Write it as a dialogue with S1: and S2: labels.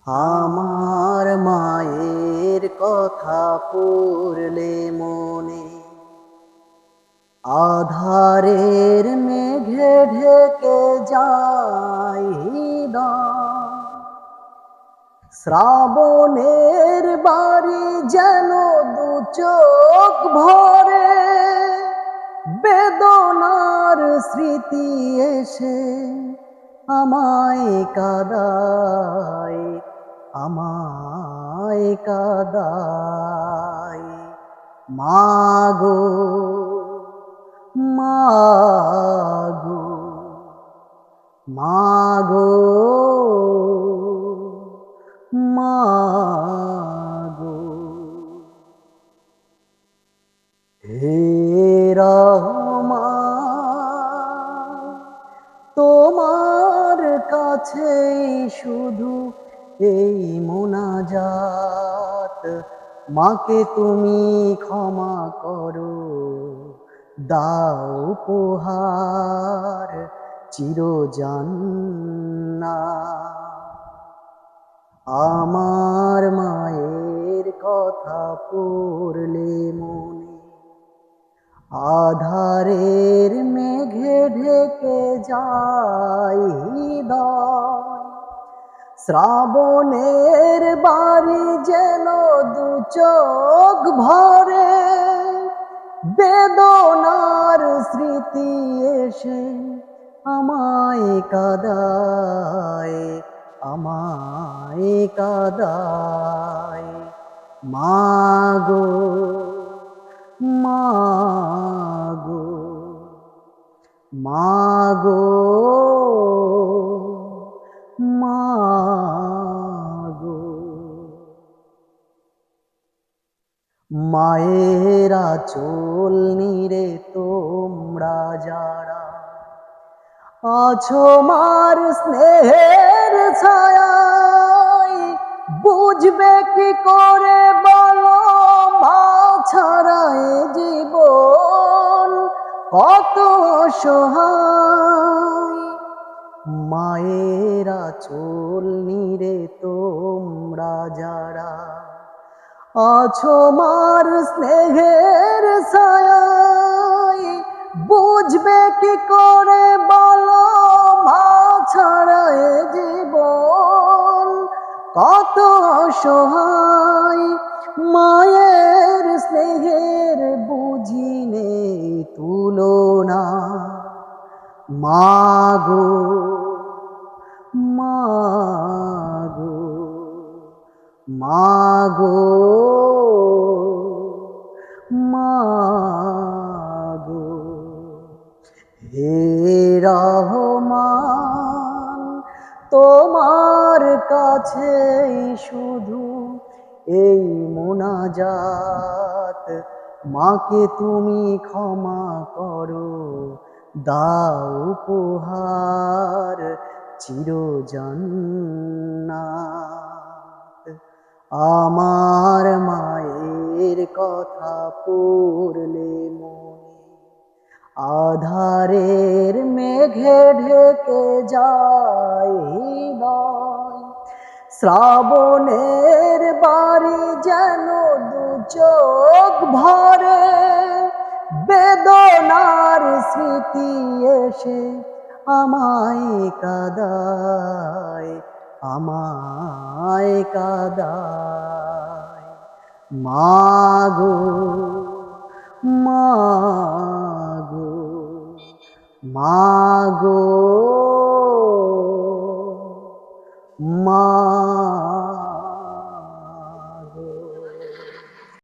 S1: আমার মায়ের কথা পড়লে মনে আধারের মেঘে ঢেকে যায় হৃদয়। শ্রাবণের বাড়ি যেন দু চোখ ভরে, বেদনার স্মৃতি এসে আমায় কাঁদায়, আমায় কাঁদায়। মাগো মাগো মাগো মাগো, হে রহমান, তোমার কাছেই শুধু এই মোনাজাত। মাকে তুমি ক্ষমা করো, দাও উপহার চিরজান্নাত। আমার মায়ের কথা পড়লে মনে আধারের মেঘে ঢেকে যায় হৃদয়। শ্রাবণের বাড়ি যেন দু চোখ ভরে, বেদনার স্মৃতি এসে আমায় কাঁদায়, আমায় কাঁদায়। মাগো মাগো মাগো মাগো, মায়ের আঁচল নিরে তোমরা যারা আছো মার স্নেহের ছায়ায়, বুঝবে কি করে বলো মা ছাড়া এ জীবন কত অসহায়। মায়ের আঁচল নিরে তোমরা যারা আছো মার স্নেহের ছায়ায়, বুঝবে কি করে বলো মা ছাড়া এ জীবন কত অসহায়। মায়ের স্নেহের বুঝি নেই তুলনা, মাগো মাগো মাগো মাগো, হে রহমান, তোমার কাছেই শুধু এই মোনাজাত। মাকে তুমি ক্ষমা করো, দাও উপহার চিরজান্নাত। আমার মায়ের কথা পড়লে মনে আধারের মেঘে ঢেকে যায় হৃদয়। শ্রাবণের বাড়ি যেন দু চোখ ভরে, বেদনার স্মৃতি এসে আমায় কাঁদায়, আমায় কাঁদায়। মাগো মাগো মাগো মা।